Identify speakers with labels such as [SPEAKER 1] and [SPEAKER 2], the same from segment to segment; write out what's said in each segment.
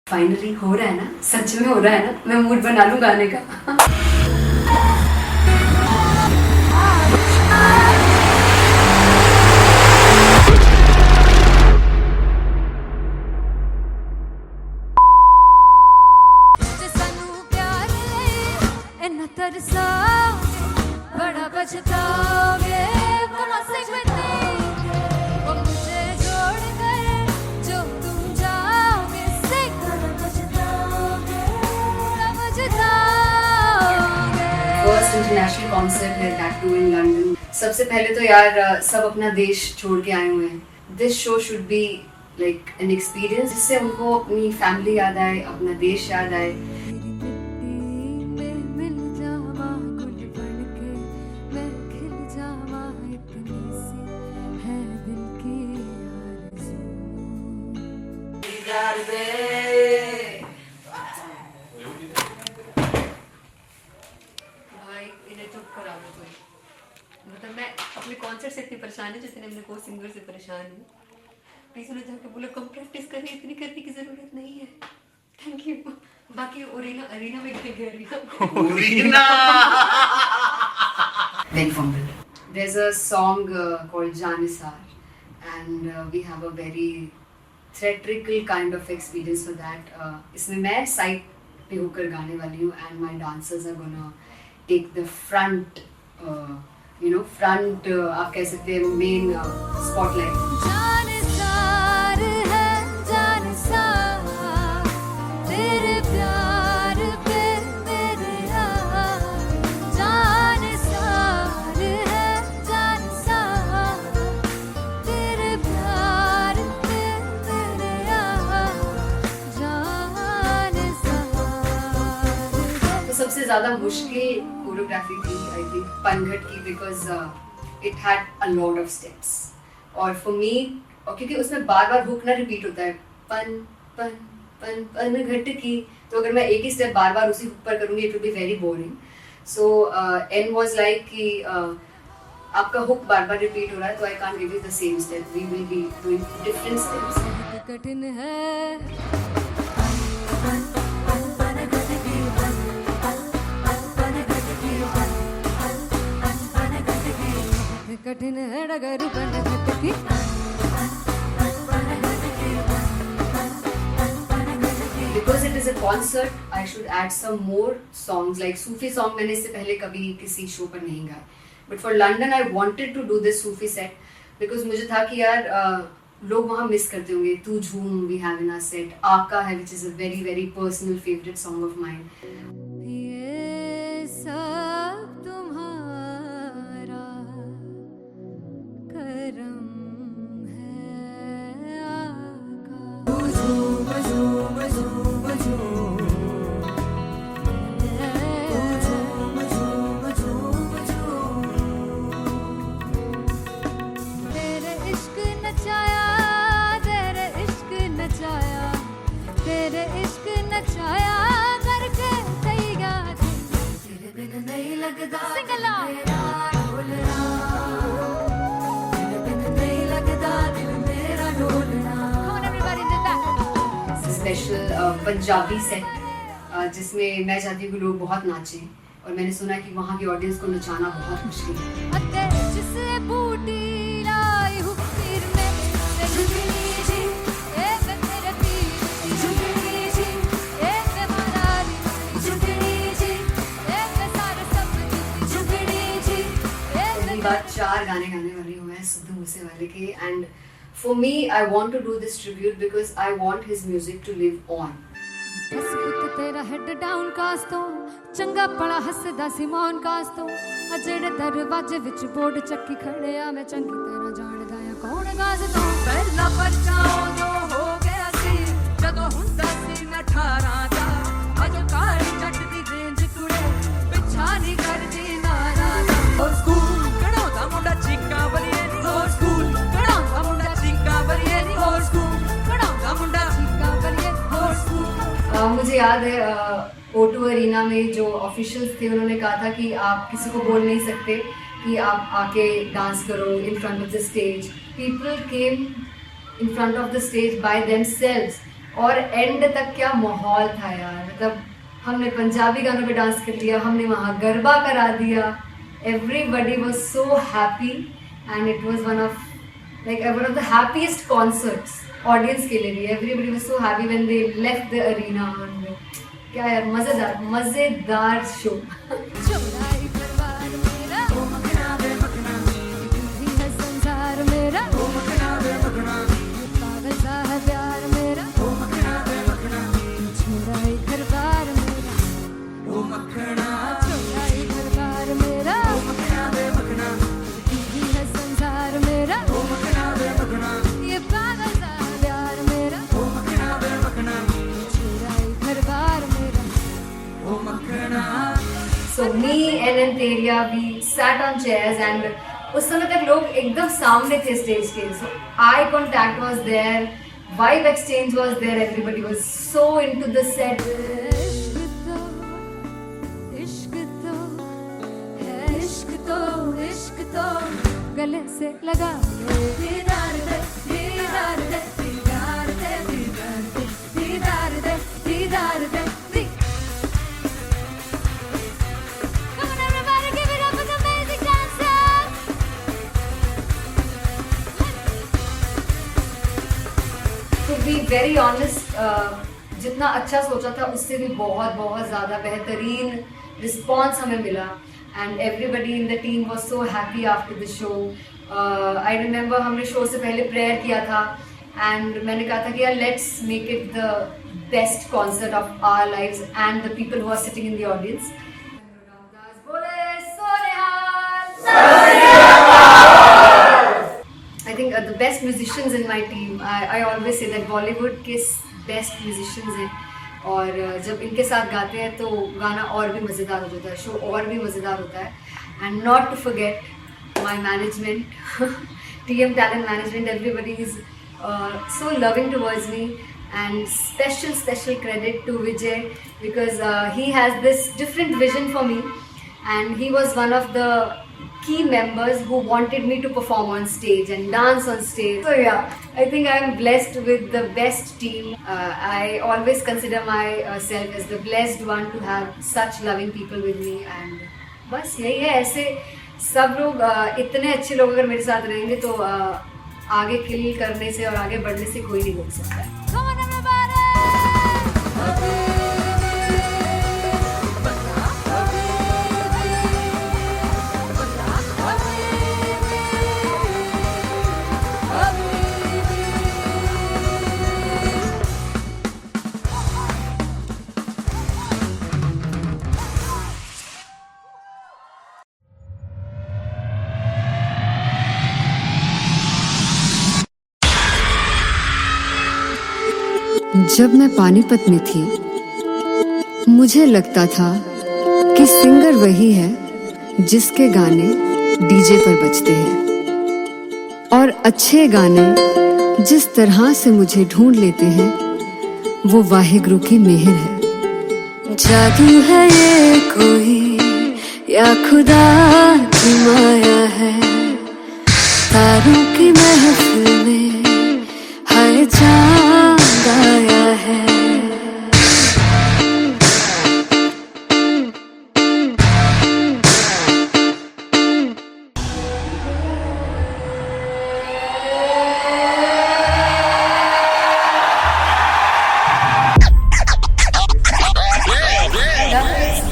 [SPEAKER 1] Finally हो रहा है ना, सच में हो रहा है ना, मैं मूड बना लूं गाने का।
[SPEAKER 2] बड़ा पछताओगे बड़ा से मुझे छोड़ कर जो तुम जाओगे से बड़ा पछताओगे बड़ा पछताओगे।
[SPEAKER 1] फर्स्ट इंटरनेशनल कॉन्सर्ट है, दैट टू इन लंदन। सबसे पहले तो यार सब अपना देश छोड़ के आए हुए हैं। This show should be like an experience जिससे उनको अपनी फैमिली याद आए, अपना देश याद आए। भाई इन्हें चुप करा दो कोई। मतलब मैं अपने कॉन्सर्ट से इतनी परेशान है जितने अपने को सिंगर से परेशान हूँ। प्लीज उन्हें जाके बोलो कम प्रैक्टिस करें, इतनी करने की जरूरत नहीं है। Thank you. बाकी अरीना में गए arena Very fumble. There's a song called Janisar and we have a very theatrical kind of experience for that. इसमें मैं साइड पे होकर गाने वाली हूँ and my dancers are gonna take the front, front आप कह सकते हैं main spotlight.
[SPEAKER 2] जानिसार है जानिसार तेरे प्यार पे मेरे यार। जानिसार है जानिसार तेरे प्यार पे मेरे यार। जानिसार
[SPEAKER 1] तो सबसे ज़्यादा मुश्किल कोरियोग्राफी थी आई थिंक पनघट की, because it had a lot of steps और फॉर मी, और क्योंकि उसमें बार बार हुक ना रिपीट होता है, पन पन पन पनघट की, तो अगर मैं एक ही स्टेप बार बार उसी हुक पर करूँगी it will be very boring. So an was like कि आपका हुक बार बार रिपीट हो रहा है तो I can't give you the same step, we will be doing different steps.
[SPEAKER 2] कठिन है कठिन है डगर बनघट की।
[SPEAKER 1] Because it is a concert, I should add some more songs like Sufi song. मैंने इससे पहले कभी किसी शो पर नहीं गाए, but for London I wanted to do this Sufi set because मुझे था कि यार लोग वहाँ मिस करते होंगे। तू झूम we have in our set, आका है which is a very very personal favorite song of mine.
[SPEAKER 2] ये सब तुम्हारा करम है आका। झूम झूम झूम झूम झूम झूम झूम झूम तेरे इश्क नचाया तेरे इश्क नचाया तेरे इश्क नचाया करके तैयार तेरे बिन नहीं लगदा सिंगला मेरा ढोलना तेरे बिन नहीं लगदा दिल मेरा ढोलना। Come on everybody did that.
[SPEAKER 1] Special Punjabi set जिसमें मैं चाहती हूँ कि लोग बहुत नाचें, और मैंने सुना कि वहाँ की ऑडियंस को नचाना बहुत मुश्किल है।
[SPEAKER 2] अते जिसे बूटी लाई हूँ पीर में ते झुकनी जी ए मैं तेरे पीर झुकनी जी ए मैं मनाली झुकनी जी ए मैं सारे सब झुकनी जी ए
[SPEAKER 1] पहली बार 4 गाने गाने वाली हूँ मैं सिद्धू मूसेवाले के, and for me I want to do this tribute because I want his music to live on.
[SPEAKER 2] बस पुत तेरा हेड डाउन कास तो चंगा पड़ा हसदा सिमोन कास तो अजेड़े दरवाजे विच बोर्ड चक्की खड़े आ मैं चंगी तरह जानदा आ कौन गाज तो पहला परचाओ जो हो गया सी जदों हुंदा सी मैं 18 दा अजो काली जट दी रेंज कुड़े पिछा नहीं करदी नारा दा।
[SPEAKER 3] और स्कूल कढ़ाउंदा मुंडा चीका बलिए नी और स्कूल कढ़ाउंदा मुंडा चीका बलिए नी और स्कूल कढ़ाउंदा मुंडा
[SPEAKER 2] चीका बलिए और स्कूल।
[SPEAKER 1] मुझे याद है O2 अरीना में जो ऑफिशियल्स थे उन्होंने कहा था कि आप किसी को बोल नहीं सकते कि आप आके डांस करो in front of the stage. People came in front of the stage by themselves और एंड तक क्या माहौल था यार, मतलब हमने पंजाबी गानों पे डांस कर लिया, हमने वहाँ गरबा करा दिया, everybody was so happy and it was one of the happiest concerts audience के लिए भी. Everybody was so happy when they left the arena. क्या यार, मजेदार शो.
[SPEAKER 2] चौड़ाई परिवार मेरा, ओ मखना वे मखना, तू ही है संसार मेरा, ओ मखना वे मखना, पागल सा है प्यार मेरा, ओ मखना वे मखना, चौड़ाई परिवार मेरा,
[SPEAKER 3] ओ मखना,
[SPEAKER 2] चौड़ाई परिवार मेरा,
[SPEAKER 3] ओ मखना वे मखना,
[SPEAKER 2] तू ही है संसार मेरा,
[SPEAKER 3] ओ मखना वे मखना,
[SPEAKER 2] ये पागल सा है प्यार मेरा,
[SPEAKER 3] ओ मखना वे मखना,
[SPEAKER 2] चौड़ाई परिवार मेरा.
[SPEAKER 3] ओ मखना.
[SPEAKER 1] So me and Antheria, we sat on chairs and उस समय तक लोग एकदम सामने थे स्टेज के. So eye contact was there, vibe exchange was there, everybody was so into the set.
[SPEAKER 2] इश्क तो है, इश्क तो, इश्क तो गले से लगा ले. दीदार दे, दीदार दे, दीदार दे, दीदार दे, दीदार दे, दीदार दे. Come on everybody, give it up for the amazing dancers.
[SPEAKER 1] To be very honest, जितना अच्छा सोचा था उससे भी बहुत ज़्यादा बेहतरीन रिस्पॉन्स हमें मिला. And everybody in the team was so happy after the show. I remember हमने शो से पहले प्रेयर किया था एंड मैंने कहा था कि यार let's make it the best concert of our lives and the people who are sitting in the audience. I think the best musicians in my team, I always say that Bollywood के best musicians हैं और जब इनके साथ गाते हैं तो गाना और भी मज़ेदार हो जाता है, शो और भी मज़ेदार होता है. And not to forget my management, TM Talent Management, everybody is so loving towards me, and special credit to Vijay because he has this different vision for me and he was one of the key members who wanted me to perform on stage and dance on stage. So yeah, I think I am blessed with the best team. I always consider myself as the blessed one to have such loving people with me and बस यही है. ऐसे सब लोग इतने अच्छे लोग अगर मेरे साथ रहेंगे तो आगे किल करने से और आगे बढ़ने से कोई नहीं रोक सकता है.
[SPEAKER 2] Come on everybody.
[SPEAKER 4] जब मैं पानीपत में थी मुझे लगता था कि सिंगर वही है जिसके गाने डीजे पर बजते हैं और अच्छे गाने जिस तरह से मुझे ढूंढ लेते हैं वो वाहिगुरु की मेहर है. जादू है ये कोई या खुदा की माया है, तारों की महफिल में हाय चांद आया है.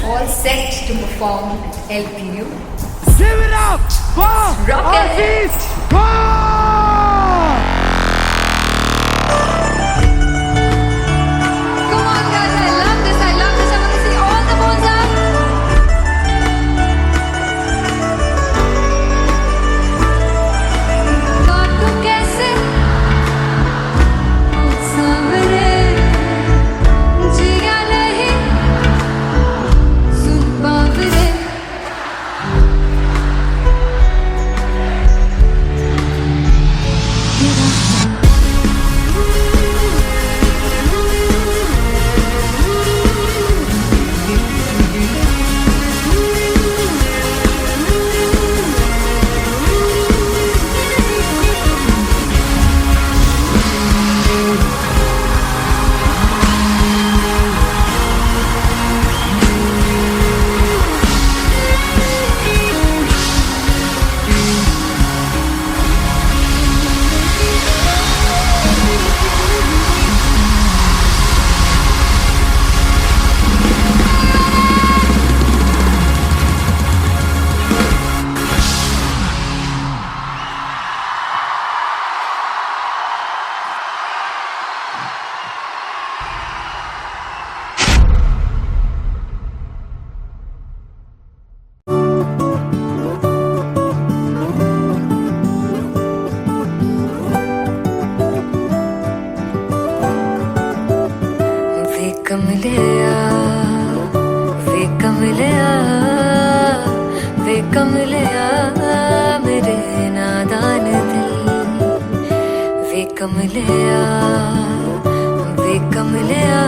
[SPEAKER 1] All set to perform LPU.
[SPEAKER 3] Give it up for
[SPEAKER 1] Rocket.
[SPEAKER 3] Artist One!
[SPEAKER 2] Come on guys, I love this. I want to see all the balls up. काटूं कैसे सावरे, जिया नहीं सुन बावरे.
[SPEAKER 4] कमलिया वे कमलिया वे कमलिया मेरे नादान दिल वे कमलिया वे कमलिया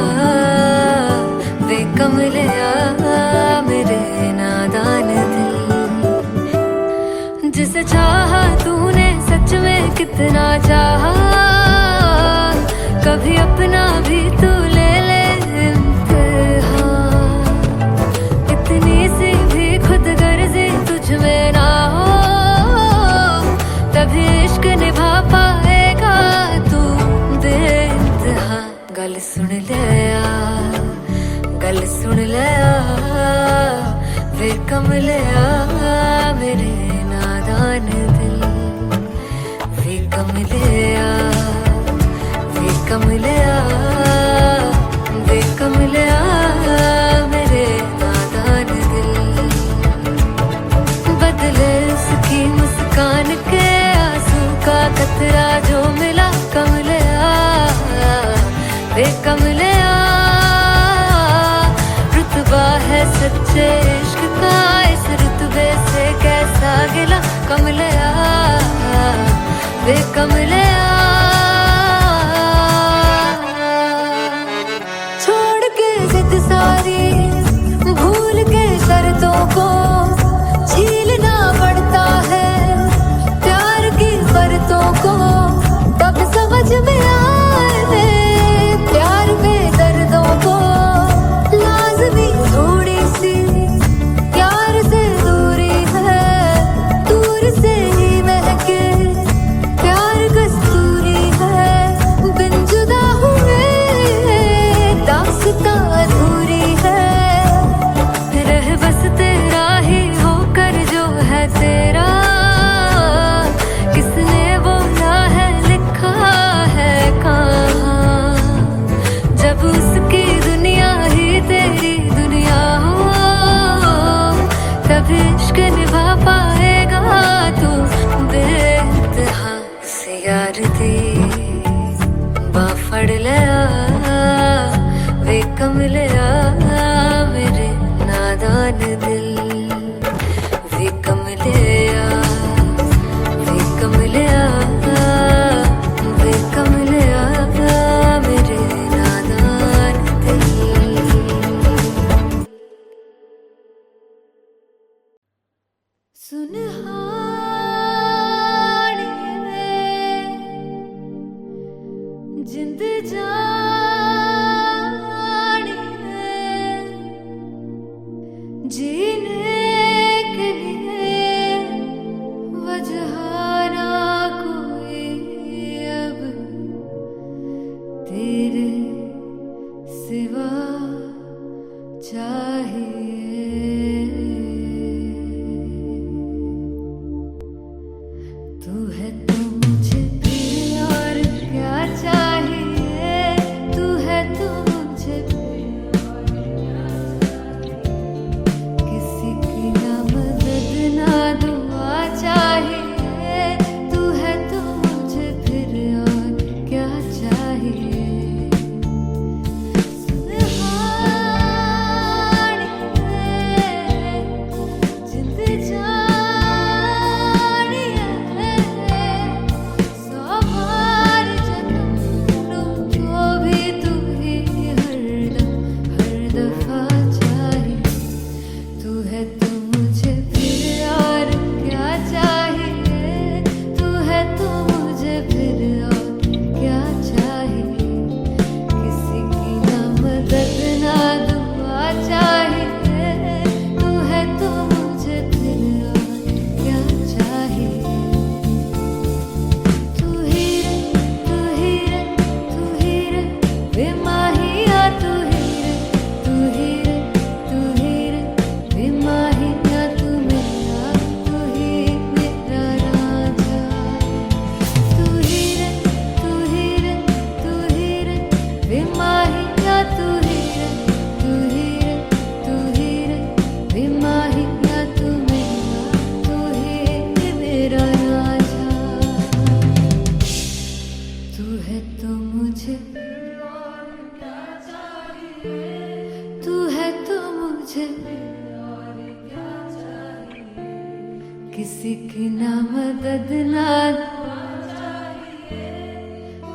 [SPEAKER 4] वे कमलिया मेरे नादान दिल जिसे चाहा तूने सच में कितना चाहा कभी अपना भी तू ले ले इम्तिहान इतनी सी भी खुद गर्जी तुझ में ना हो तभी इश्क निभा पाएगा तू बेइंतहा गल सुन लिया गल सुन लिया वे कमलिया मेरे नादान दिल वे कमलिया वे कमलिया वे कमलिया मेरे नादान दिल बदले उसकी मुस्कान के आंसू का कतरा जो मिला कमलिया वे कमलिया रुतबा है सच्चे इश्क का इस रुतबे से कैसा गिला कमलिया वे कमलिया छोड़ के जिद सारी भूल के शर्तों को झीलना पड़ता है प्यार की शर्तों को तब समझ में आए प्यार में दर्दों को लाज़मी थोड़ी सी प्यार से दूरी है दूर से ही महके प्यार कस्तूरी है बिन जुदा हुए दास्तां अधूरी है रह बस तेरा ही होकर जो है तेरा किसने बोला है लिखा है कहाँ जब उसकी दुनिया ही तेरी दुनिया हो तब इश्क निभा पाएगा तू बेइंतहा से यार दी बाफड़ लिया वे कमलिया मेरे नादान दिल वे कमलिया वे कमलिया वे कमलिया मेरे नादान दिल सुनहानी में जिंद जानी में जीने के लिए वजह ना कोई अब तेरे सिवा चाहिए तू है तो मुझे फिर और क्या चाहिए तू है तो मुझे फिर और क्या किसी की ना मदद ना दुआ चाहिए तू है तो मुझे फिर और क्या चाहिए सुनहानी
[SPEAKER 2] तू है तो मुझे किसी की ना मदद ना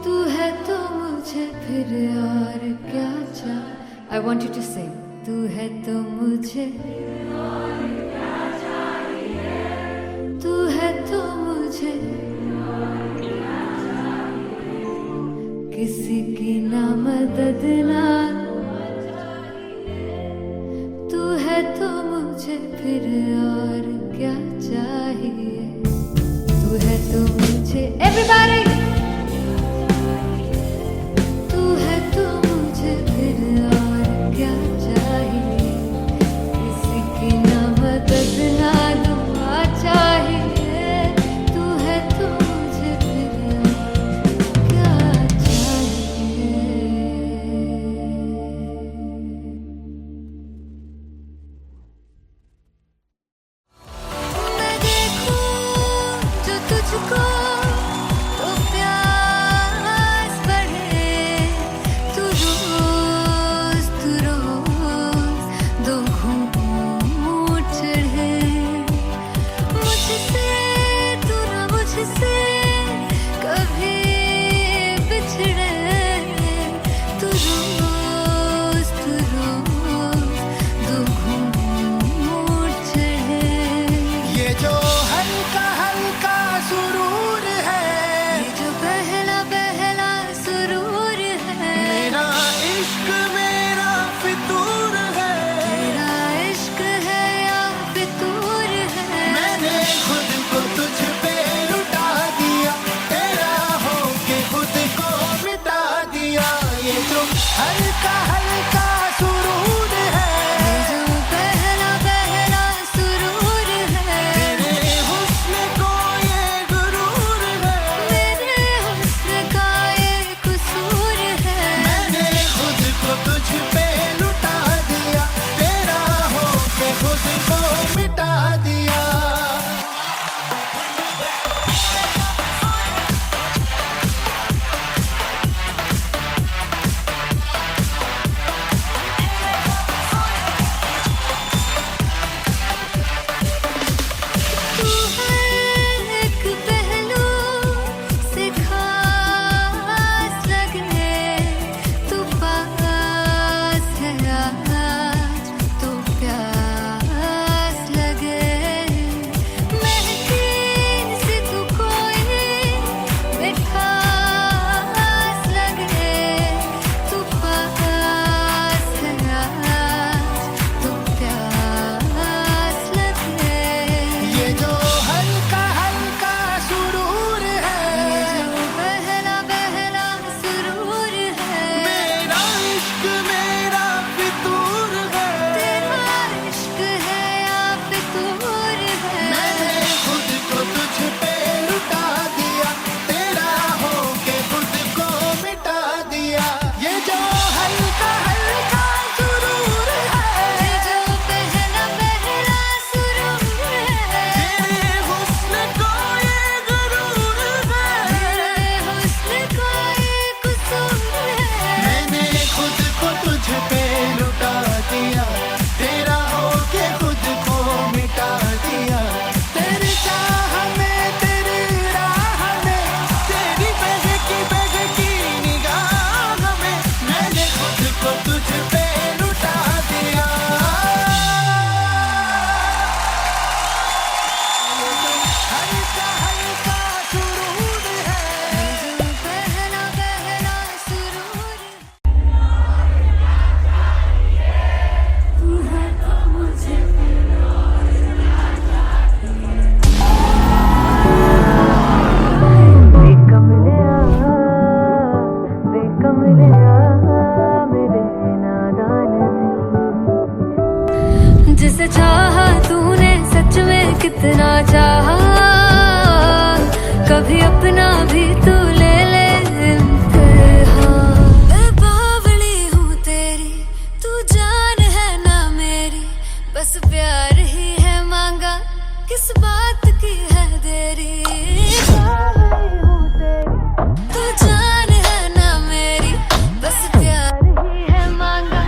[SPEAKER 2] तू है तो मुझे फिर और क्या चाहिए। I want you to sing. तू है तो मुझे तू है तो मुझे किसी की ना मदद ना तू है तो मुझे फिर और क्या चाहिए। तू है तो मुझे everybody तू है तो मुझे फिर और क्या चाहिए। किसी की ना मदद ना दुआ चाहिए। तू है तो मुझे फिर और क्या चाहिए। मैं देखूं जो तुझको तो प्यास बढ़े। तू रोज दो घूंट चढ़े। मुझसे तू ना मुझसे कभी बिछड़े। तू रोज दो घूंट चढ़े।
[SPEAKER 5] ये जो हल्का हल्का सुरूर है,
[SPEAKER 2] ये जो पहला पहला सुरूर है।
[SPEAKER 5] मेरा इश्क मेरा फितूर है।
[SPEAKER 2] तेरा इश्क है या फितूर है।
[SPEAKER 5] मैंने खुद को तुझ पे लुटा दिया, तेरा होके खुद को मिटा दिया। ये जो हल्का हल्का सुरूर है,
[SPEAKER 2] ये जो पहला पहला सुरूर है।
[SPEAKER 5] तेरे हुस्न को ये गुरूर है।
[SPEAKER 2] मेरे हुस्न का ये कसूर है।
[SPEAKER 5] मैंने खुद को तुझ पे लुटा दिया, तेरा होके खुद को मिटा दिया।
[SPEAKER 2] तू है एक पहलू से खास लगने। तू पास है आज तो प्यास लगे। महकी सी तू कोई मिठास लगे। तू पास है आज तो प्यास लगे।
[SPEAKER 5] ये जो हल्का हल्का सुरूर है,
[SPEAKER 2] ये जो पहला पहला सुरूर है।
[SPEAKER 5] मेरा इश्क मेरा फितूर है।
[SPEAKER 2] तेरा इश्क है या फितूर है।
[SPEAKER 5] मैंने खुद को तुझ पे लुटा दिया, तेरा होके खुद को मिटा दिया। ये जो हल्का हल्का सुरूर है,
[SPEAKER 2] ये जो पहला पहला सुरूर है।
[SPEAKER 5] तेरे हुस्न को ये गुरूर है।
[SPEAKER 2] मेरे हुस्न का ये कसूर है।
[SPEAKER 5] मैंने खुद को तुझ पे लुटा दिया, तेरा होके खुद को मिटा दिया। तेरी चाह में तेरी राह में, तेरी बहकी निगाह में, मैंने खुद को तुझ पे लुटा दिया। हल्का हल्का सुरूर है,
[SPEAKER 2] ये जो पहला पहला सुरूर है। तू है तो मुझे मेरे नादान दिल। जिसे चाहा तूने सच में कितना चाहा। कभी अपना भी तू ले ले इम्तिहान। मैं बावली हूँ तेरी, तू जान है ना मेरी। बस प्यार ही है मांगा, किस बात की है देरी। बावली हूँ तेरी, तू जान है ना मेरी। बस प्यार ही है मांगा,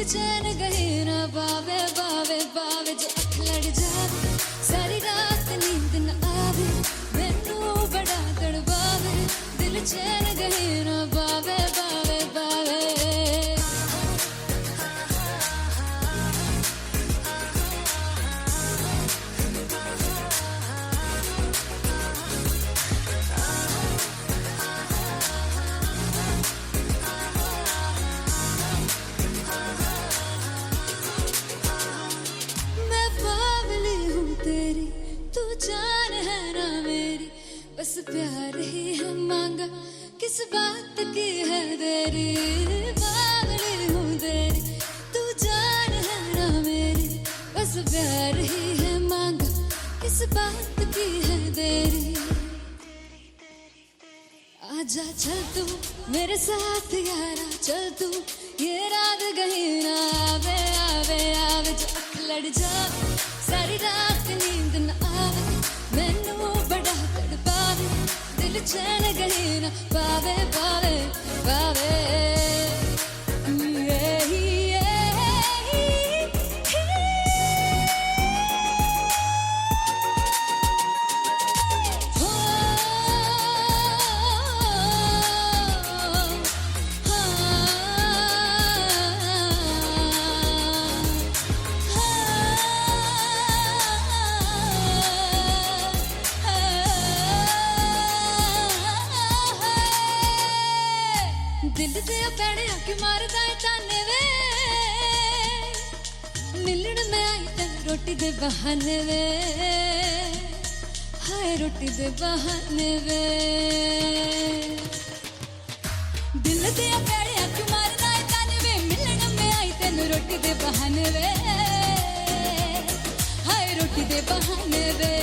[SPEAKER 2] दिल चैन गए ना बावे बावे बावे जो अख लड़ जावे सारी रात नींद न आवे मैनू बड़ा तड़पावे दिल चैन गए ना बावे बावे बावे मैं बावली हूँ तेरी तू जान है ना मेरी बस प्यार ही है मांगा किस बात की है देरी बावली हूँ तेरी तू जान है ना मेरी बस प्यार ही है मांगा किस बात की है देरी आजा चल तू मेरे साथ यारा चल तू ये रात गई ना आवे आवे आवे जो अख लड़ जावे सारी रात नींद न आवे मैनू बड़ा तड़पावे दिल चैन गई ना पावे पावे पावे दिल दे पैणे आके मारदा है ताने वे मिलन में आई तन रोटी दे बहाने वे हाय रोटी दे बहाने वे दिल दे पैणे आके मारदा है ताने वे मिलन में आई तन रोटी दे बहाने वे हाय रोटी दे बहाने वे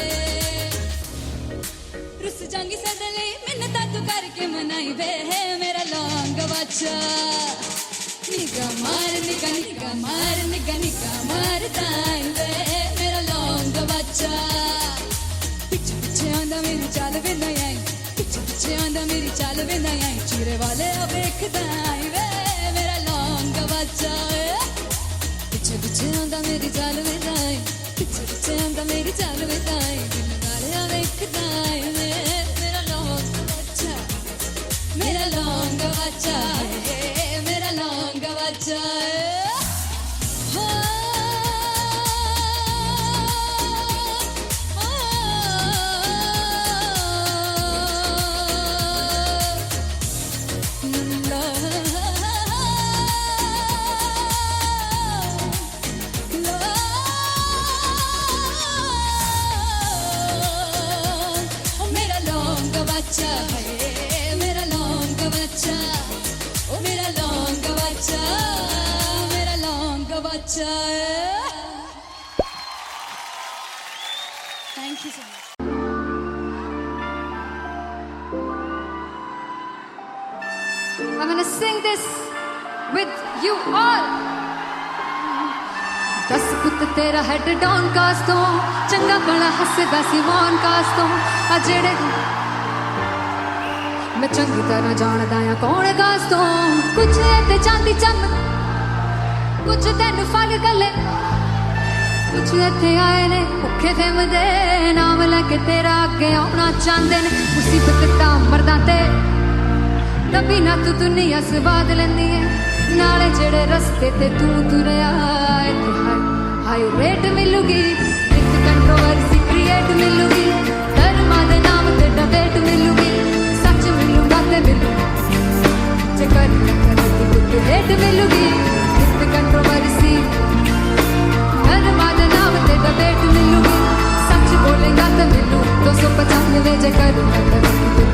[SPEAKER 2] रुस जांगी सदले मिन्नता तू करके मनाई वे मेरा लौंग बच्चा निगा मार ताई वे मेरा लौंग बच्चा पीछे पीछे आंदा मेरी चाल वे ना आई पीछे पीछे आंदा मेरी चाल वे ना आई चीरे वाले देखदा आई वे मेरा लौंग बच्चा पीछे पीछे आंदा मेरी चाल वे ना आई पीछे पीछे आंदा मेरी चाल वे ना आई दिन वाले देखदा आई वे मेरा लौंग बच्चा मेरा लौंग बच्चा मेरा लौंग बच्चा मेरा लौंग बच्चा मेरा लौंग बच्चा ओ मेरा लौंग बच्चा मेरा लौंग बच्चा thank you so much I'm gonna sing this with you all दस पुत तेरा हेड डाउन कास तो चंगा भला हसदा सी मौन कास तो आ जेड़े मैं चंगी तरह जानदा आ कौन कास तो कुछ ते चांदी चम कुछ तेन फल गले कुछ इत्थे आए ने भुखे फिमदे नाम लेके तेरा अगे आउणा चाहंदे ने मुसीबत दा मरदा ते तभी ना तू दुनिया स्वाद लैंदी है नाले जेड़े रस्ते ते तू तुरया इत्थे हाई रेट मिलूगी एक कंट्रोवर्सी क्रिएट मिलूगी धर्मा दे नाम ते डिबेट मिलूगी सच मिलूगा ते मिलू जे कर ते रेट मिलूगी एक कंट्रोवर्सी धर्मा दे नाम ते डिबेट मिलूगी सच बोलेगा ते मिलू 295 जे कर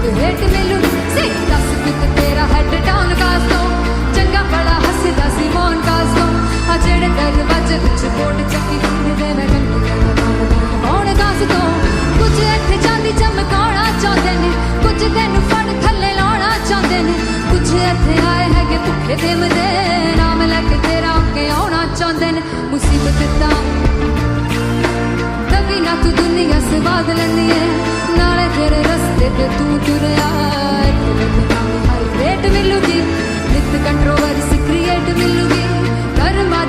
[SPEAKER 2] ते रेट मिलूगी सी 10 फिट तेरा हेड डाउन कास तो चंगा बड़ा हसदा सी मौन कास तो आ जेड़े दरवाजे विच बोर्ड चक्की दे मैं गंदी कौन कास तो कुछ इत्थे चांदी चमकाउणा चाहंदे ने कुछ तैनू फड़ थल्ले लाउणा चाहंदे ने कुछ इत्थे आए हैगे भुखे फिमदे नाम लेके तेरा अगे आउणा चाहंदे ने मुसीबत दा तभी ना तू दुनिया स्वाद लैंदी है नाले तेरे रस्ते ते तू तुरया हाई रेट मिलूगी नित कंट्रोवर्सी क्रिएट मिलूगी धर्मा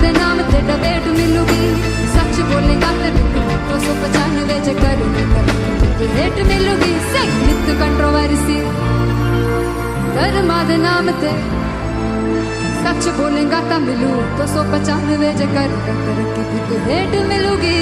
[SPEAKER 2] मिलूगी सच बोलेगा तो मिलूगी 295 जे करूंगा हेट मिलूगी सिंह नित कंट्रोवर्सी धर्मा दे नाम ते सच बोलेगा तो मिलू 295 जे करूंगा तरक्की तो हेट मिलूगी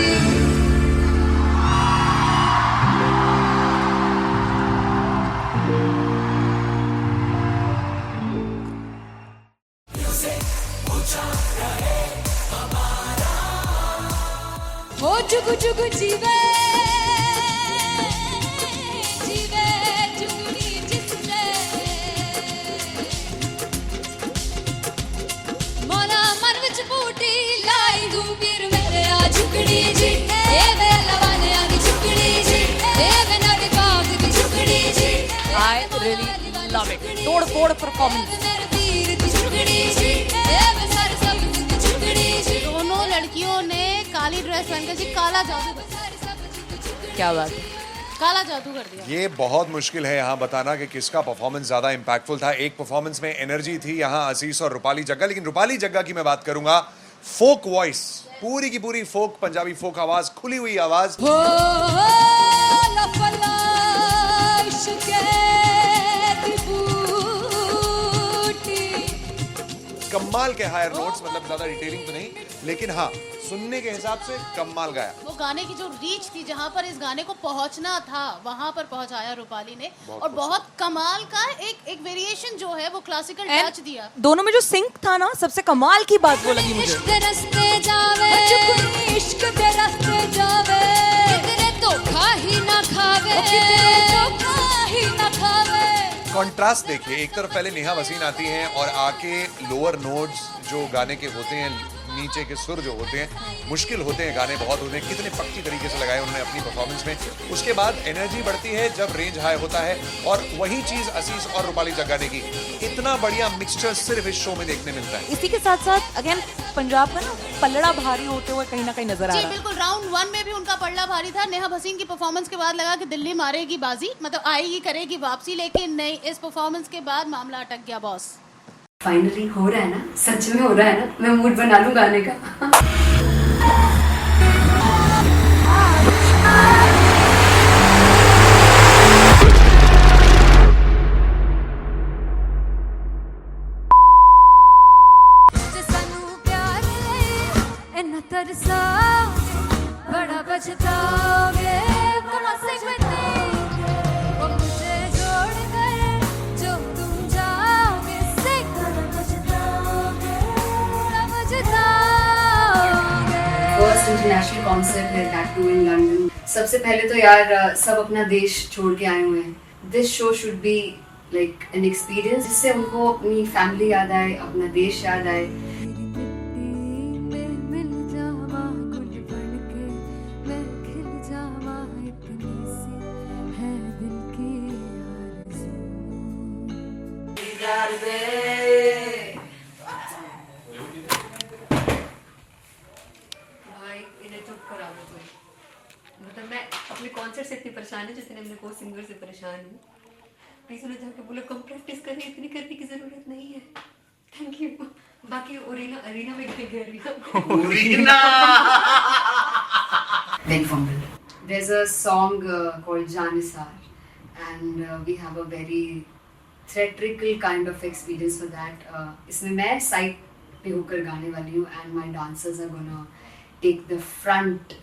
[SPEAKER 2] ओ जुगु जुगु जीवे जीवे जुगनी जिससे मोला मन विच बूटी लाई दू पीर मेरे आ झुकड़ी जी ए वे लवाने आ दी झुकड़ी जी ए वे नदी बाग दी झुकड़ी जी
[SPEAKER 6] I really love it. तोड़ फोड़ परफॉर्मेंस।
[SPEAKER 2] मेरे पीर दी झुकड़ी जी ए वे सारे सब दी झुकड़ी जी
[SPEAKER 7] दोनों लड़कियों ने काली ड्रेस पहनकर जी काला जादू
[SPEAKER 6] क्या बात है।
[SPEAKER 7] काला जादू कर दिया।
[SPEAKER 8] ये बहुत मुश्किल है यहाँ बताना कि किसका परफॉर्मेंस ज्यादा इंपैक्टफुल था। एक परफॉर्मेंस में एनर्जी थी यहाँ असीस और रूपाली जग्गा, लेकिन रूपाली जग्गा की मैं बात करूंगा फोक वॉइस, पूरी की पूरी फोक, पंजाबी फोक आवाज, खुली हुई आवाज।
[SPEAKER 2] हो लफला इश्क़ दी बूटी
[SPEAKER 8] कमाल के हायर नोट्स, मतलब ज्यादा डिटेलिंग तो नहीं, लेकिन हाँ सुनने के हिसाब से कमाल गाया।
[SPEAKER 7] वो गाने की जो रीच थी, जहाँ पर इस गाने को पहुंचना था वहां पर पहुंचाया रूपाली ने, और बहुत कमाल का एक वेरिएशन जो है वो क्लासिकल टच दिया।
[SPEAKER 6] दोनों में जो सिंक था ना, सबसे कमाल की बात वो लगी मुझे।
[SPEAKER 2] इश्क़ दे रस्ते जावे इश्क़ दे रस्ते जावे कितने धोखा ही ना खावे कितने धोखा ही ना खावे।
[SPEAKER 8] कॉन्ट्रास्ट देखिए, एक तरफ पहले नेहा वसीन आती हैं और आके लोअर नोट्स जो गाने के होते हैं, नीचे के सुर जो होते हैं, मुश्किल होते हैं, गाने बहुत होते हैं, कितने पक्की तरीके से लगाए उन्होंने अपनी परफॉर्मेंस में। उसके बाद एनर्जी बढ़ती है जब रेंज हाई होता है, और वही चीज असीस और रूपाली जग्गा ने की। इतना बढ़िया मिक्सचर सिर्फ इस शो में देखने मिलता है।
[SPEAKER 6] इसी के साथ साथ अगेन पंजाब का ना पलड़ा भारी होते हुए कहीं ना कहीं नजर आ
[SPEAKER 7] जी
[SPEAKER 6] रहा है।
[SPEAKER 7] बिल्कुल, राउंड 1 में भी उनका पल्ला भारी था। नेहा भसीन की परफॉर्मेंस के बाद लगा कि दिल्ली मारेगी बाजी, मतलब आएगी करेगी वापसी, लेकिन नहीं, इस परफॉर्मेंस के बाद मामला अटक गया बॉस।
[SPEAKER 1] फाइनली हो रहा है ना, सच में हो रहा है ना, मैं मूड बना लूं गाने का।
[SPEAKER 2] सानू प्यार इन्ना तरसा बड़ा पछताओगे बड़ा सकते वो मुझे छोड़ कर जो तुम जाओगे से बड़ा पछताओगे बड़ा पछताओगे।
[SPEAKER 1] फर्स्ट इंटरनेशनल कॉन्सर्ट है, दैट टू इन लंदन। सबसे पहले तो यार सब अपना देश छोड़ के आए हुए हैं। This show should be like an experience, जिससे उनको अपनी फैमिली याद आए, अपना देश याद आए। भाई इन्हें चुप करा दो कोई, मतलब मैं अपने कॉन्सर्ट से इतनी परेशान हूँ जितने मैं को सिंगर से परेशान हूँ। प्लीज उन्हें जाके बोलो कम प्रैक्टिस करनी, इतनी करने की जरूरत नहीं है। Thank you. बाकी अरीना में गए arena then fumble. There's a song called Janisar, and we have a very theatrical kind of experience for that. इसमें मैं साइड पे होकर गाने वाली हूँ, and my dancers are gonna take the front,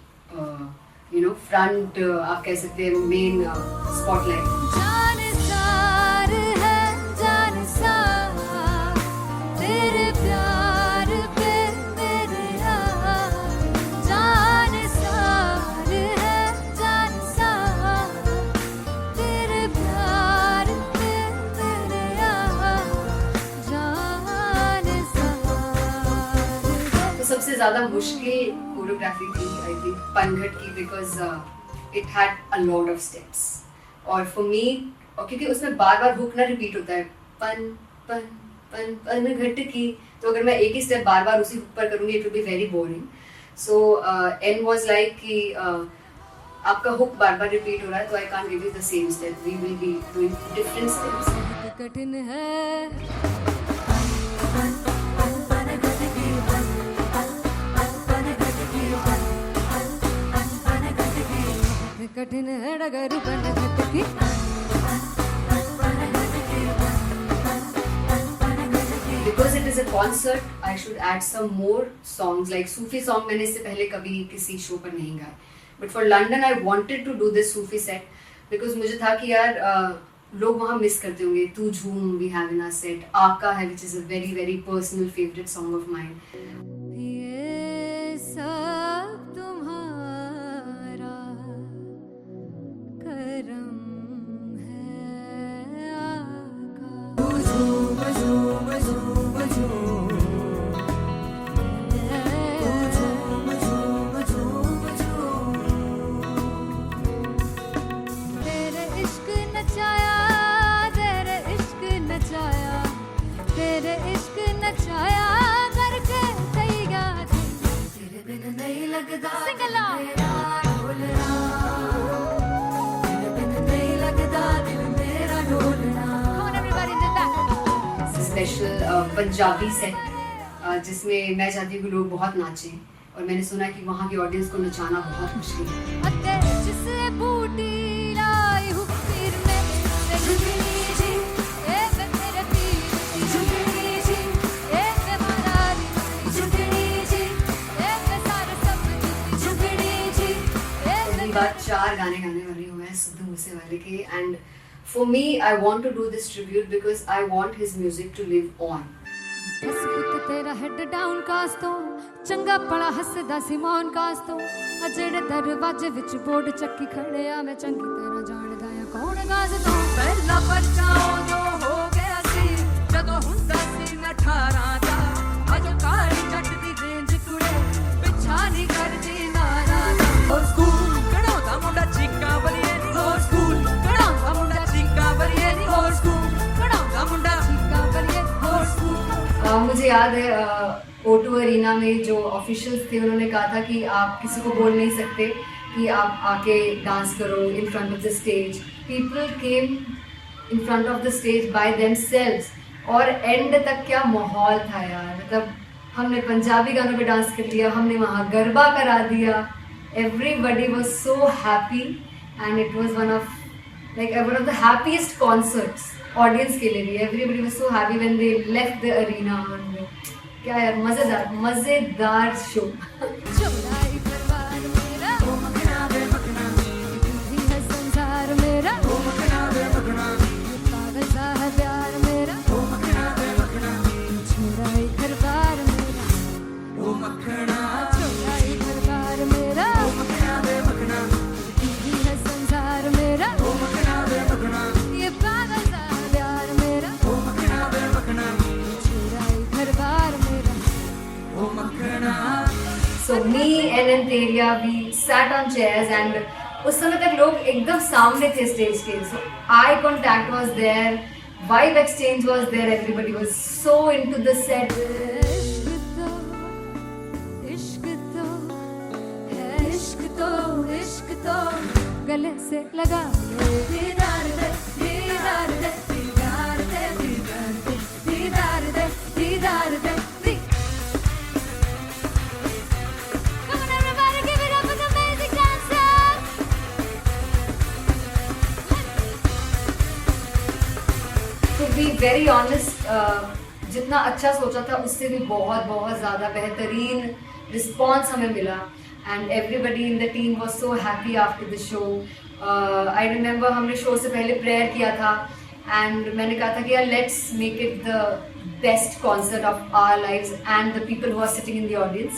[SPEAKER 1] front आप कह सकते हैं main spotlight.
[SPEAKER 2] जानसार है जानसार तेरे प्यार पे मेरे यार जानसार है जानसार तेरे प्यार पे मेरे यार जानसार।
[SPEAKER 1] तो सबसे ज़्यादा मुश्किल कोरियोग्राफी थी आई थिंक पनघट की, because it had a lot of steps, और फॉर मी, और क्योंकि उसमें बार बार हुक ना रिपीट होता है, पन पन पन पन घट की, तो अगर मैं एक ही स्टेप बार बार उसी हुक पर करूँगी it will be very boring. So an was like कि आपका हुक बार बार रिपीट हो रहा है, तो I can't give you the same step, we will be doing different steps.
[SPEAKER 2] कठिन है कठिन है डगर बन भटकी
[SPEAKER 1] Because it is a concert, I should add some more songs like Sufi song. मैंने इससे पहले कभी किसी शो पर नहीं गाया. But for London, I wanted to do this Sufi set because मुझे था कि यार लोग वहाँ मिस करते होंगे. तू झूम we have in our set. आका है which is a very very personal favorite song of mine.
[SPEAKER 2] ये सब तुम्हारा करम है आका तेरे इश्क नचाया तेरे इश्क नचाया तेरे इश्क नचाया करके तैयार तेरे बिन नहीं लगता सिंगला तेरे बिन नहीं लगता दिल मेरा ढोलना. Come on everybody do that.
[SPEAKER 1] Special Punjabi set जिसमें मैं चाहती हूँ कि लोग बहुत नाचें और मैंने सुना कि वहाँ की ऑडियंस को नचाना बहुत मुश्किल है.
[SPEAKER 2] अते जिसे बूटी लाई हूँ पीर में जुगनी जी ए वे मेरे पीर जुगनी जी ए वे मरारी जुगनी जी ए वे सारे सब जुगनी जी ए
[SPEAKER 1] पहली बार 4 गाने गाने वाली हूँ मैं सिद्धू मूसेवाले के. And for me I want to do this tribute because I want his music to live on.
[SPEAKER 2] बस पुत तेरा हेड डाउन कास तो चंगा पड़ा हसदा सिमोन कास तो अजेड़े दरवाजे विच बोर्ड चक्की खड़े आ मैं चंगी तरह जानदा आ कौन गाज तो
[SPEAKER 3] ਪਹਿਲਾ ਬੱਚਾ ਉਦੋਂ ਹੋ ਗਿਆ ਸੀ ਜਦੋਂ ਹੁੰਦਾ ਸੀ ਮੈਂ 18 ਦਾ ਅਜੋ ਕਾਲੀ ਜੱਟ ਦੀ ਰੇਂਜ ਕੁੜੇ ਪਿੱਛਾ ਨਹੀਂ ਕਰਦੀ ਨਾਰਾ ਦਾ ਹੋਰ ਸਕੂਲ ਕਢਾਉਂਦਾ ਮੁੰਡਾ ਚੀਕਾਂ ਬਲੀਏ ਨੀ ਹੋਰ ਸਕੂਲ ਕਢਾਉਂਦਾ ਮੁੰਡਾ ਚੀਕਾਂ ਬਲੀਏ ਨੀ ਹੋਰ ਸਕੂਲ ਕਢਾਉਂਦਾ ਮੁੰਡਾ ਚੀਕਾਂ ਬਲੀਏ ਹੋਰ ਸਕੂਲ.
[SPEAKER 1] मुझे याद है O2 अरीना में जो ऑफिशियल्स थे उन्होंने कहा था कि आप किसी को बोल नहीं सकते कि आप आके डांस करो in front of the stage. People came in front of the stage by themselves और एंड तक क्या माहौल था यार. मतलब हमने पंजाबी गानों पे डांस कर लिया, हमने वहाँ गरबा करा दिया. Everybody was so happy and it was one of the happiest concerts audience के लिए भी. Everybody was so happy when they left the arena. क्या यार मजेदार शो.
[SPEAKER 2] चौड़ाई परिवार मेरा ओ मखना बे मखना तू है संसार मेरा ओ मखना बे मखना पागल सा है प्यार मेरा ओ मखना बे मखना चौड़ाई परिवार मेरा
[SPEAKER 3] ਉਹ ਮੱਖਣਾ
[SPEAKER 2] चौड़ाई परिवार मेरा
[SPEAKER 3] ਉਹ ਮੱਖਣਾ ਵੇ ਮੱਖਣਾ
[SPEAKER 2] तू है संसार मेरा
[SPEAKER 3] ਉਹ ਮੱਖਣਾ ਵੇ ਮੱਖਣਾ
[SPEAKER 2] ये पागल सा है प्यार मेरा
[SPEAKER 3] ਉਹ ਮੱਖਣਾ ਵੇ ਮੱਖਣਾ
[SPEAKER 2] चौड़ाई परिवार मेरा.
[SPEAKER 3] ਉਹ ਮੱਖਣਾ.
[SPEAKER 1] So me and Anteria, we sat on chairs and उस समय तक लोग एकदम सामने थे स्टेज के. So eye contact was there, vibe exchange was there, everybody was so into the set.
[SPEAKER 2] इश्क तो गले से लगा दीदार दे दीदार दे दीदार दे दीदार दे दीदार दे दीदार दे. Come on everybody, give it up for the amazing dancers.
[SPEAKER 1] To be very honest, जितना अच्छा सोचा था उससे भी बहुत ज़्यादा बेहतरीन रिस्पॉन्स हमें मिला. And everybody in the team was so happy after the show. I remember हमने शो से पहले प्रेयर किया था and मैंने कहा था कि यार let's make it the best concert of our lives and the people who are sitting in the audience.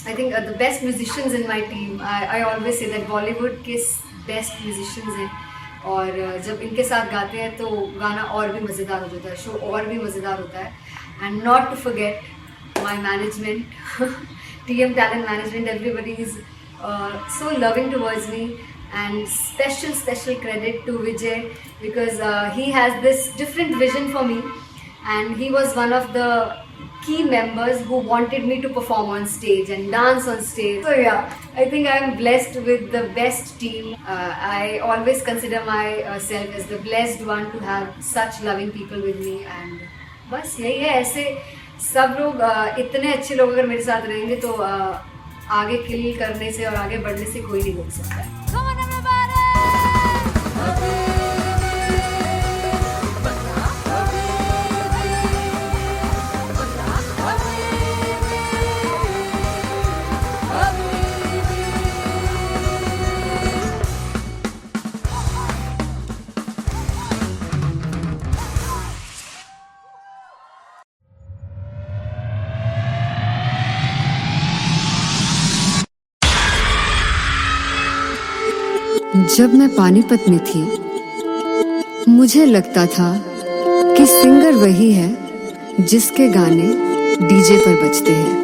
[SPEAKER 1] I think the best musicians in my team. I always say that Bollywood के best musicians हैं और जब इनके साथ गाते हैं तो गाना और भी मज़ेदार हो जाता है, शो और भी मज़ेदार होता है. And not to forget my management, TM Talent Management, everybody is so loving towards me. And special credit to Vijay because he has this different vision for me and he was one of the key members who wanted me to perform on stage and dance on stage. So yeah, I think I'm blessed with the best team. I always consider myself as the blessed one to have such loving people with me. And बस यही है, ऐसे सब लोग इतने अच्छे लोग अगर मेरे साथ रहेंगे तो आगे किल करने से और आगे बढ़ने से कोई नहीं रोक सकता है।
[SPEAKER 2] Come on everybody!
[SPEAKER 4] जब मैं पानीपत में थी मुझे लगता था कि सिंगर वही है जिसके गाने डीजे पर बजते हैं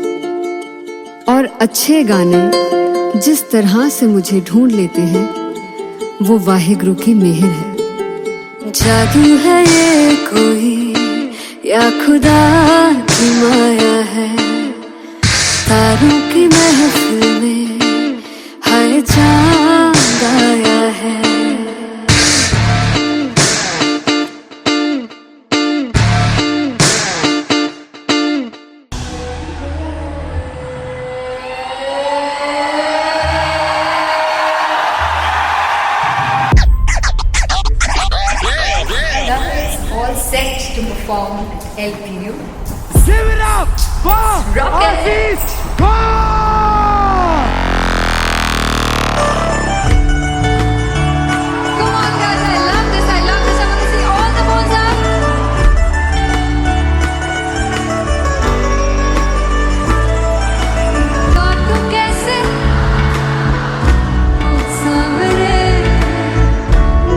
[SPEAKER 4] और अच्छे गाने जिस तरह से मुझे ढूंढ लेते हैं वो वाहिगुरु की मेहर है। जादू है ये कोई या खुदा की माया है, तारों की महफिल में हर चांद आया है।
[SPEAKER 1] All set to perform LPU.
[SPEAKER 5] Give it up for Aziz Khan!
[SPEAKER 2] Come on guys, I love this, I love this. I want to see all the balls up. काटूं कैसे सामने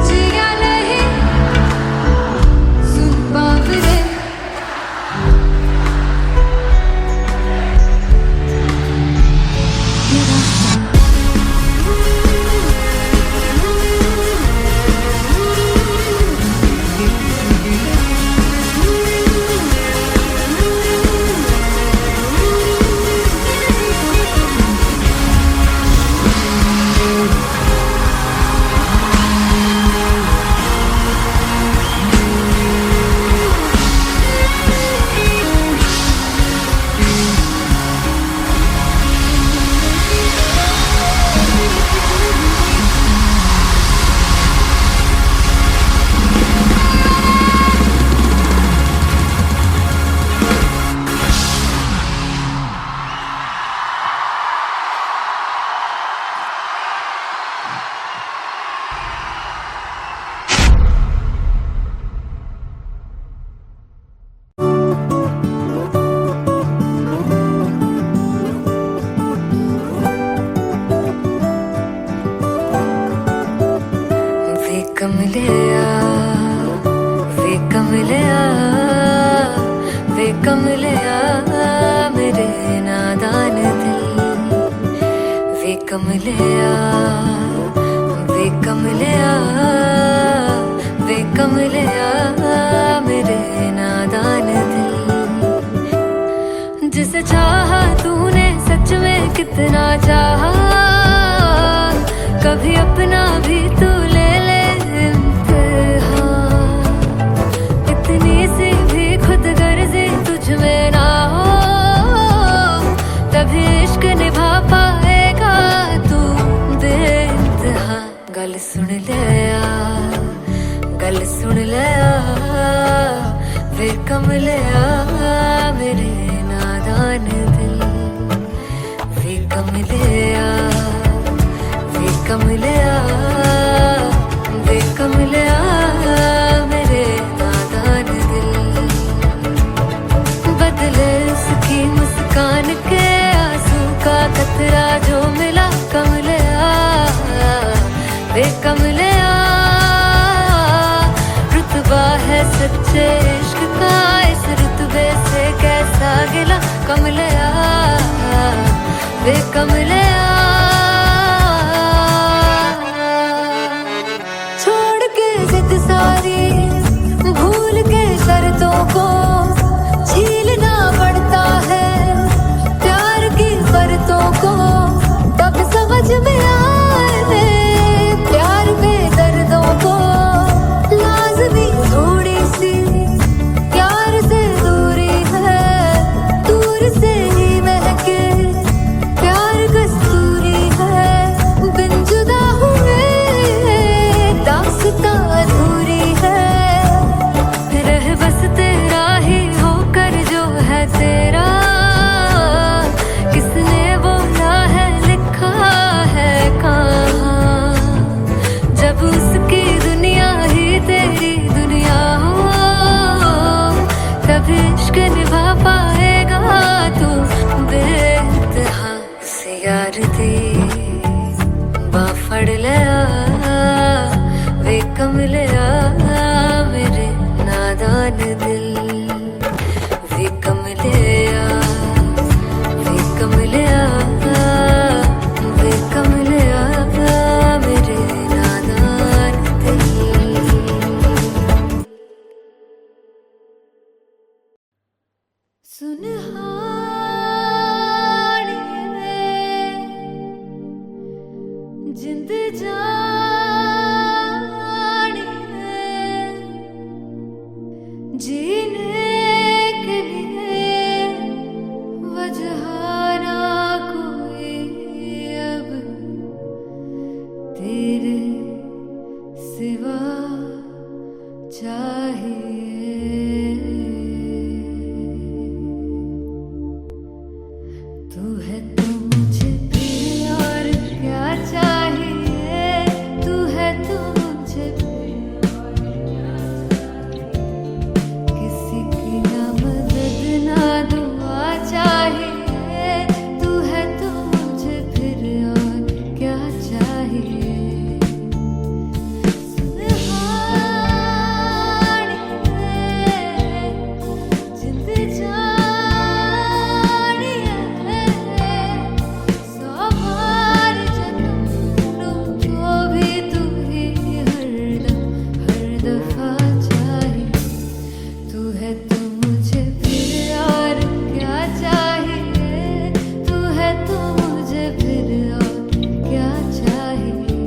[SPEAKER 2] जिया नहीं सुन बाबरे। वे कमलिया मेरे नादान दिल, वे कमलिया वे कमलिया वे कमलिया मेरे नादान दिल। जिसे चाहा तूने सच में कितना चाहा, कभी अपना भी तू ले ले इम्तिहान। इतनी सी भी खुद गर्जी तुझ में ना हो, तभी इश्क निभा पाएगा तू बेइंतहा। गल सुन ले आ, गल सुन ले आ, वे कमलिया मेरे नादान दिल, वे कमलिया वे कमलिया वे कमलिया मेरे नादान दिल। बदले उसकी मुस्कान के आंसू का कतरा जो मिला कमलिया, वे कमलिया रुतबा है सच्चे इश्क का, इस रुतबे से कैसा गिला कमलिया, वे कमलिया। छोड़ के जिद सारी भूल के शर्तों को, झीलना पड़ता है प्यार की शर्तों को, तब समझ में आए प्यार में दर्दों को। लाज़मी थोड़ी सी प्यार से दूरी है, सुनहानिए जिंद जानिए जीने के लिए वजह ना कोई अब तेरे सिवा चाहिए। तू है तो मुझे फिर और क्या चाहिए, तू है तो मुझे फिर और क्या चाहिए। किसी की ना मदद ना दुआ चाहिए, तू है तो मुझे फिर और क्या चाहिए। जिंद जानिए सौ बार जन्म लूं तो भी तू ही हरदम हर दफा चाहिए। तू है तो मुझे फिर और क्या चाहिए, तू है तो मुझे फिर और क्या चाहिए।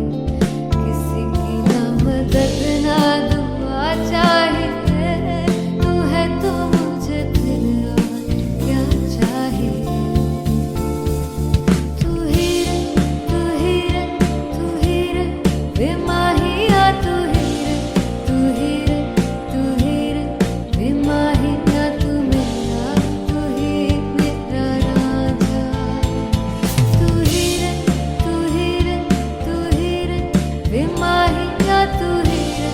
[SPEAKER 2] किसी की ना मदद ना दुआ चाहिए, तू है तो मुझे फिर और क्या चाहिए। तू ही रे तू ही रे तू ही रे बेमाहिया, तू ही रे तू ही रे तू ही रे बेमाहिया, तू मेरा राजा। तू ही रे तू ही रे तू ही रे बेमाहिया, तू ही रे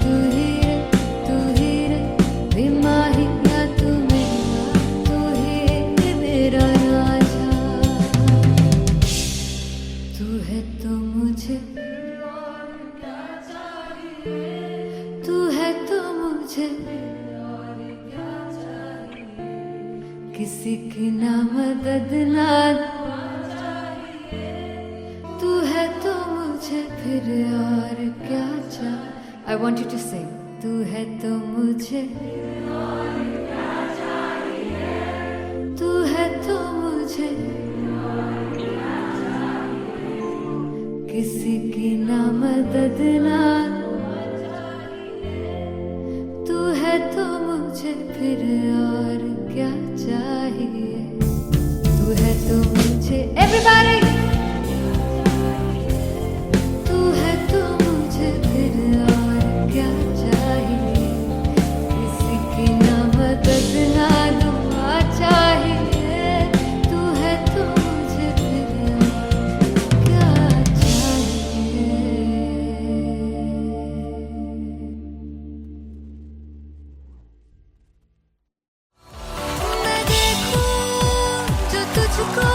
[SPEAKER 2] तू ही रे तू ही रे बेमाहिया, तू ही मेरा राजा। तू है तो मुझे तू है तो मुझे किसी की ना मदद ना तू है तो मुझे फिर और क्या चाहिए। I want you to sing. तू है तो मुझे तू है तो मुझे किसी की ना मदद ना तू है तो मुझे फिर और क्या चाहिए। तू है तो मुझे everybody तू है तो मुझे फिर और क्या चाहिए। किसी की ना मदद ना दुआ चाहिए, तू है तो मुझे फिर और क्या चाहिए। मैं देखूं जो तुझको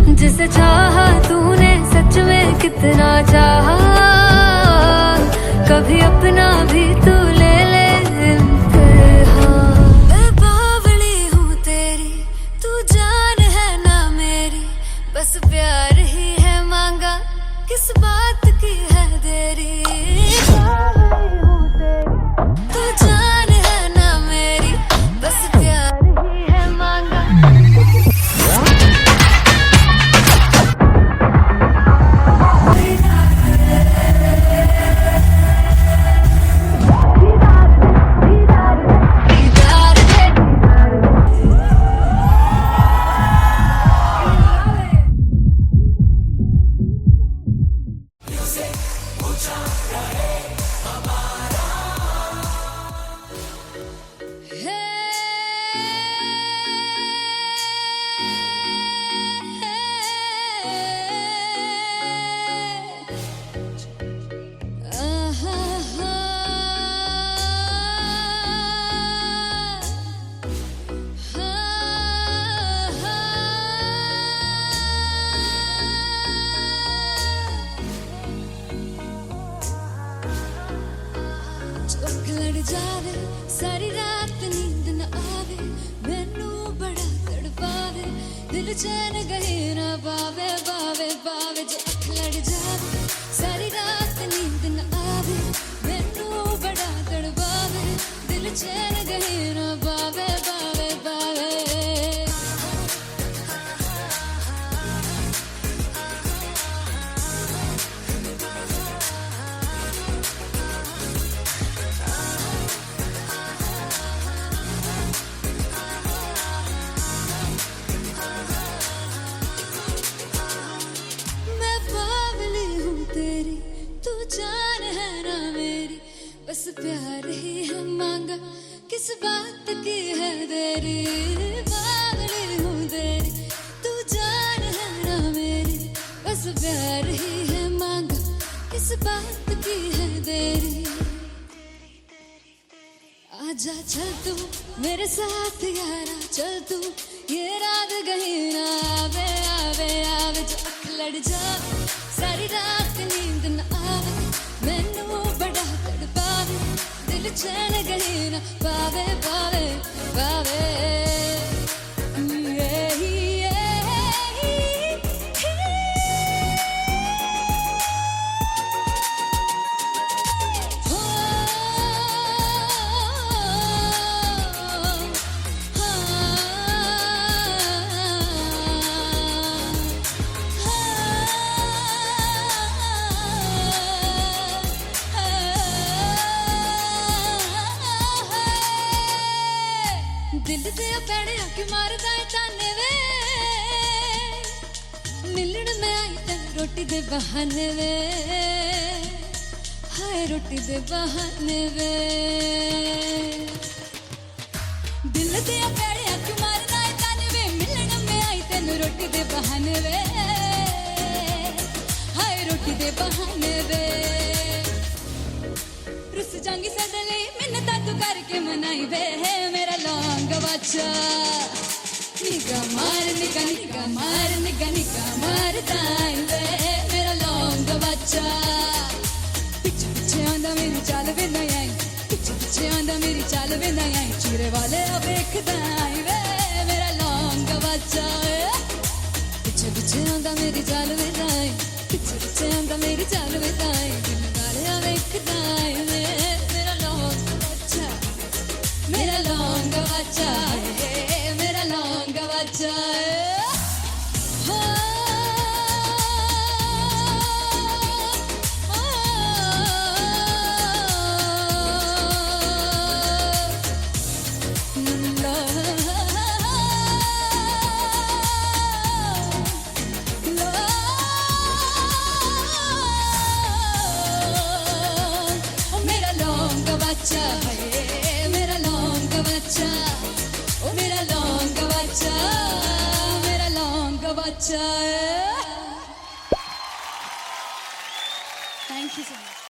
[SPEAKER 2] जिसे चाहा तूने सच में कितना चाहा, कभी अपना भी तू ले ले इम्तिहान। मैं बावली हूँ तेरी, तू जान है ना मेरी, बस प्यार ही है मांगा, किस बात की है देरी। बावली हूँ तेरी, तू जान है ना मेरी, बस प्यार ही है मांगा। जावे सारी रात नींद न आवे, मैनू बड़ा तड़पावे, दिल चैन गहे ना पावे पावे पावे। जो अख लड़ जावे सारी रात नींद न आवे, मैनू बड़ा तड़पावे, दिल चैन गहे ना पावे पावे पावे। जान है ना मेरी, बस प्यार ही है मांगा, किस बात की है देरी। बावली हूँ तेरी, तू जान है ना मेरी, बस प्यार ही है मांगा, किस बात की है देरी। आजा चल तू मेरे साथ यारा, चल तू ये रात गही ना आवे आवे आवे। जो अख लड़ जावे सारी रात नींद न आवे, मैनू बड़ा तड़पावे, दिल चैन गही ना पावे पावे पावे। दिल दे पैड़े आके मारदा है ताने वे, मिलन में आई तन रोटी दे बहाने वे, हाय रोटी दे बहाने वे। दिल दे पैड़े आके मारदा है ताने वे, मिलन में आई तन रोटी दे बहाने वे, हाय रोटी दे बहाने वे। रुस जांगी सदले मिन्नता तू करके मनाई वे, मेरा लौंग बच्चा। निगा मार निगा निगा मार निगा निगा मार दाई वे, मेरा लौंग बच्चा। पिछे पिछे आंदा मेरी चाल वे ना आई, पिछे पिछे आंदा मेरी चाल वे ना आई, चूरे वाले वेखदा आई वे, मेरा लौंग बच्चा। पिछे पिछे आंदा मेरी चाल वे ना आई, पिछे पिछे आंदा मेरी चाल वे ना आई, दिल वाले वेखदा आई वे, मेरा लौंग बच्चा, मेरा लौंग बच्चा, मेरा लौंग बच्चा। मेरा लौंग बच्चा है, मेरा लौंग बच्चा, ओ मेरा लौंग बच्चा, मेरा लौंग बच्चा। Thank you so much.